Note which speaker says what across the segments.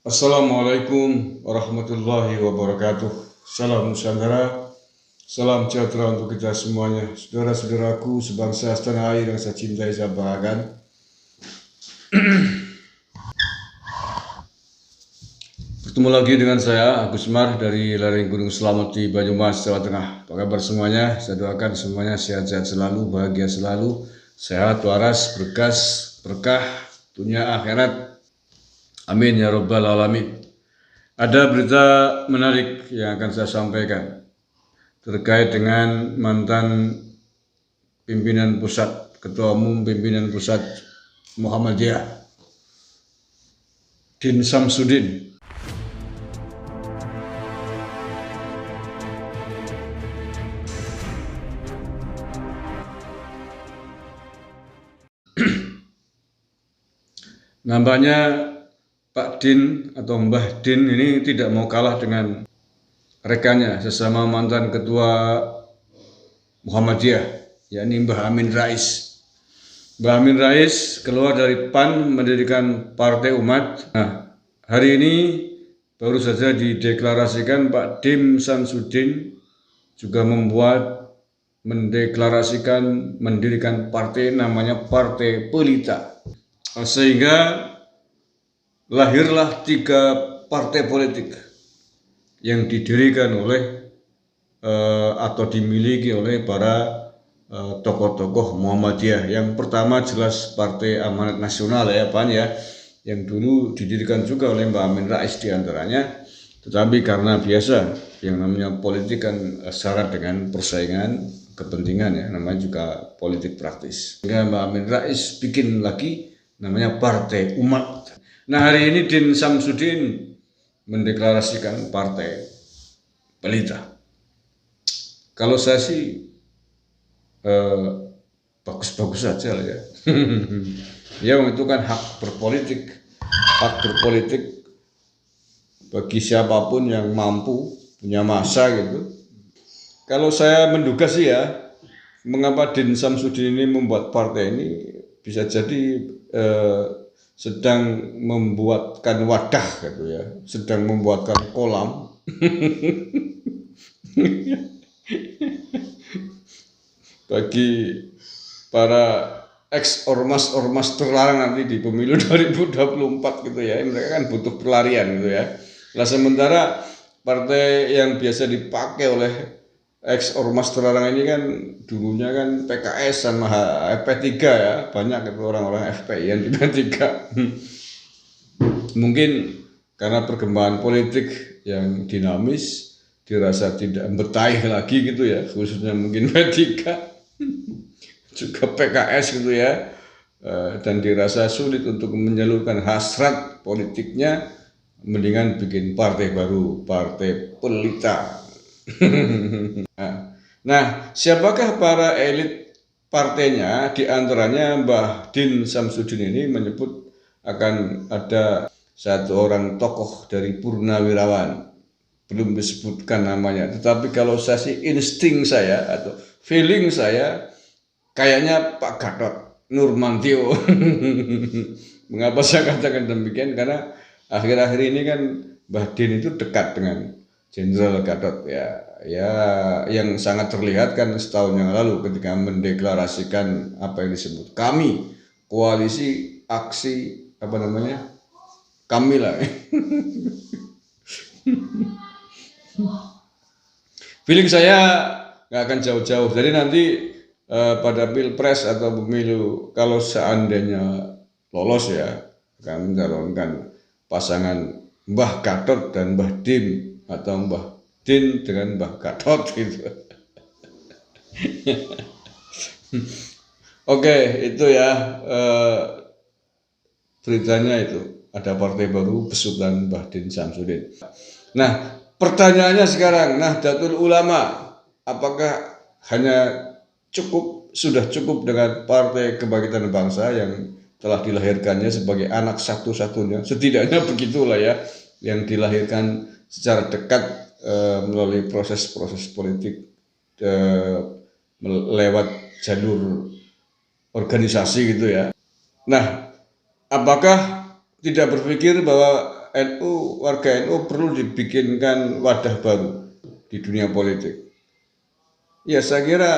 Speaker 1: Assalamualaikum warahmatullahi wabarakatuh. Salam Nusantara, salam sejahtera untuk kita semuanya. Saudara-saudaraku sebangsa setanah air yang saya cintai, saya banggakan. Bertemu lagi dengan saya, Agus Mar dari lereng Gunung Selamet di Banyumas, Jawa Tengah. Apa kabar semuanya? Saya doakan semuanya sehat-sehat selalu, bahagia selalu, sehat, waras, berkah, dunia akhirat. Amin ya Rabbal Alamin. Ada berita menarik yang akan saya sampaikan terkait dengan mantan pimpinan pusat, ketua umum pimpinan pusat Muhammadiyah, Din Samsudin. Nampaknya Pak Din atau Mbah Din ini tidak mau kalah dengan rekannya sesama mantan ketua Muhammadiyah, yakni Mbah Amin Rais. Mbah Amin Rais keluar dari PAN mendirikan Partai Umat. Nah, hari ini baru saja dideklarasikan Pak Din Samsudin juga mendeklarasikan mendirikan partai namanya Partai Pelita. Sehingga lahirlah 3 partai politik yang didirikan oleh atau dimiliki oleh para tokoh-tokoh Muhammadiyah. Yang pertama jelas Partai Amanat Nasional ya PAN ya, yang dulu didirikan juga oleh Mbak Amin Rais diantaranya. Tetapi karena biasa yang namanya politik kan syarat dengan persaingan kepentingan ya, namanya juga politik praktis. Sehingga Mbak Amin Rais bikin lagi namanya Partai Umat. Nah, hari ini Din Samsudin mendeklarasikan Partai Pelita. Kalau saya sih bagus-bagus saja lah ya. Ya itu kan hak berpolitik bagi siapapun yang mampu punya masa gitu. Kalau saya menduga sih ya, mengapa Din Samsudin ini membuat partai ini bisa jadi sedang membuatkan wadah gitu ya, sedang membuatkan kolam bagi para ex ormas terlarang nanti di pemilu 2024 gitu ya. Mereka kan butuh pelarian gitu ya. Nah, sementara partai yang biasa dipakai oleh ex ormas terlarang ini kan dulunya kan PKS sama FP3 ya, banyak itu orang-orang FPI yang di P3. Mungkin karena perkembangan politik yang dinamis dirasa tidak bertaih lagi gitu ya, khususnya mungkin P3 juga PKS gitu ya, dan dirasa sulit untuk menyalurkan hasrat politiknya, mendingan bikin partai baru, Partai Pelita. Nah, siapakah para elit partainya? Di antaranya Mbah Din Samsudin ini menyebut akan ada satu orang tokoh dari Purnawirawan, belum disebutkan namanya. Tetapi kalau saya sih insting saya atau feeling saya kayaknya Pak Gatot Nurmantio. Mengapa saya katakan demikian? Karena akhir-akhir ini kan Mbah Din itu dekat dengan Jenderal Gatot ya, yang sangat terlihat kan setahun yang lalu ketika mendeklarasikan apa yang disebut kami koalisi aksi apa namanya kami lah. Feeling saya nggak akan jauh-jauh. Jadi nanti pada pilpres atau pemilu kalau seandainya lolos ya akan mencalonkan pasangan Mbah Gatot dan Mbah Dim atau Mbah Din dengan Mbah Gatot gitu. Oke, itu ya beritanya itu ada partai baru besutan Mbah Din Samsudin. Nah, pertanyaannya sekarang, Nahdlatul Ulama apakah hanya sudah cukup dengan Partai Kebangkitan Bangsa yang telah dilahirkannya sebagai anak satu-satunya, setidaknya begitulah ya, yang dilahirkan secara dekat melalui proses-proses politik lewat jalur organisasi gitu ya. Nah, apakah tidak berpikir bahwa warga NU perlu dibikinkan wadah baru di dunia politik. Ya saya kira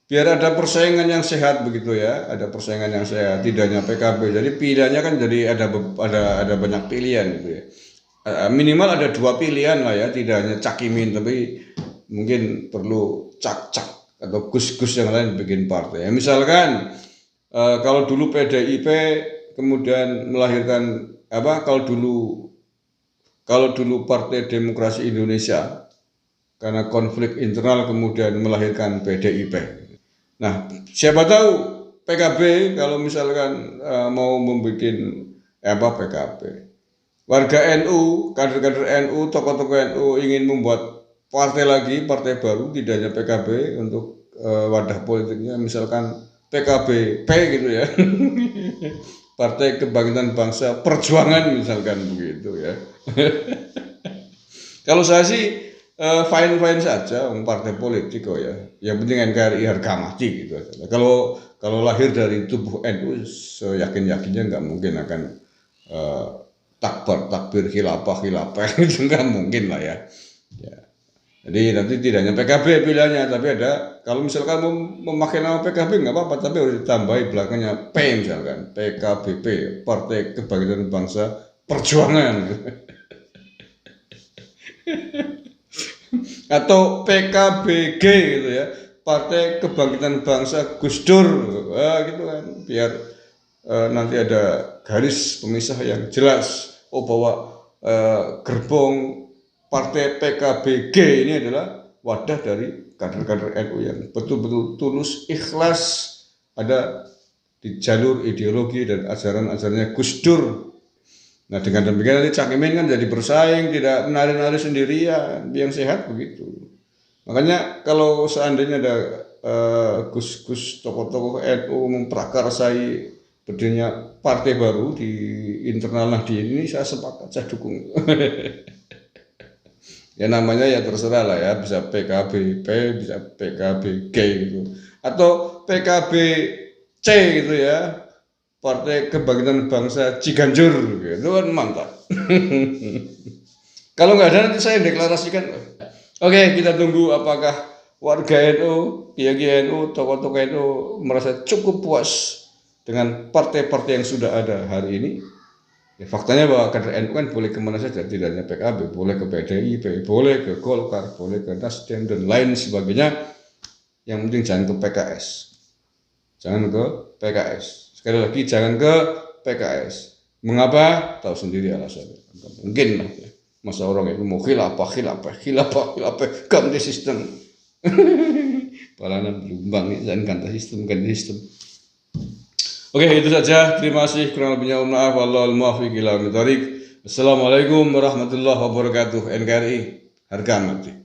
Speaker 1: biar ada persaingan yang sehat begitu ya, ada persaingan yang sehat, tidak hanya PKB. Jadi pilihannya kan jadi ada banyak pilihan gitu ya. Minimal ada 2 pilihan lah ya, tidak hanya cakimin, tapi mungkin perlu cak-cak atau gus-gus yang lain bikin partai. Ya, misalkan kalau dulu PDIP kemudian melahirkan apa? Kalau dulu Partai Demokrasi Indonesia karena konflik internal kemudian melahirkan PDIP. Nah, siapa tahu PKB kalau misalkan mau membuat PKB. Warga NU, kader-kader NU, tokoh-tokoh NU ingin membuat partai lagi, partai baru, tidak hanya PKB untuk wadah politiknya, misalkan PKB-P gitu ya. Partai Kebangkitan Bangsa Perjuangan misalkan begitu ya. Kalau saya sih fine-fine saja, partai politik kok ya. Yang penting NKRI harga mati gitu aja. Kalau lahir dari tubuh NU, seyakin-yakinnya nggak mungkin akan takbir khilafah itu nggak mungkin lah ya. Jadi nanti tidak hanya PKB pilihannya, tapi ada kalau misalkan memakai nama PKB nggak apa-apa, tapi harus ditambahi belakangnya P misalkan PKBP, Partai Kebangkitan Bangsa Perjuangan, atau PKBG gitu ya, Partai Kebangkitan Bangsa Gus Dur, gitu kan, biar nanti ada garis pemisah yang jelas. Bahwa gerbong Partai PKBG ini adalah wadah dari kader-kader NU yang betul-betul tulus, ikhlas ada di jalur ideologi dan ajaran-ajarannya Gus Dur. Nah dengan demikian nanti Cak Imin kan jadi bersaing, tidak menari-nari sendirian, yang sehat begitu. Makanya kalau seandainya ada gus-gus tokoh-tokoh NU memprakarsai berdirinya partai baru di internal Nahdien ini, saya sepakat, saya dukung. Ya namanya ya terserah lah ya, bisa PKB-P, bisa PKB-G gitu, atau PKB-C gitu ya, Partai Kebangkitan Bangsa Ciganjur gitu kan, mantap. Kalau nggak ada nanti saya deklarasikan. Oke, kita tunggu apakah warga NU, kiai NU, tokoh-tokoh NU merasa cukup puas dengan partai-partai yang sudah ada hari ini. Ya, faktanya bahwa kader NU kan boleh kemana saja, tidak hanya PKB, boleh ke PDIP, boleh ke Golkar, boleh ke Nasdem dan lain sebagainya. Yang penting jangan ke PKS, jangan ke PKS. Sekali lagi jangan ke PKS. Mengapa? Tahu sendiri alasannya. Mungkin lah ya. Masa orang itu mau khilafah, ganti sistem. Palanan belumbang, jangan ganti sistem. Oke, itu saja. Terima kasih. Kurang lebihnya maaf. Wallahul muwaffiq ila aqwamit thoriq. Assalamualaikum warahmatullahi wabarakatuh. NKRI harga mati.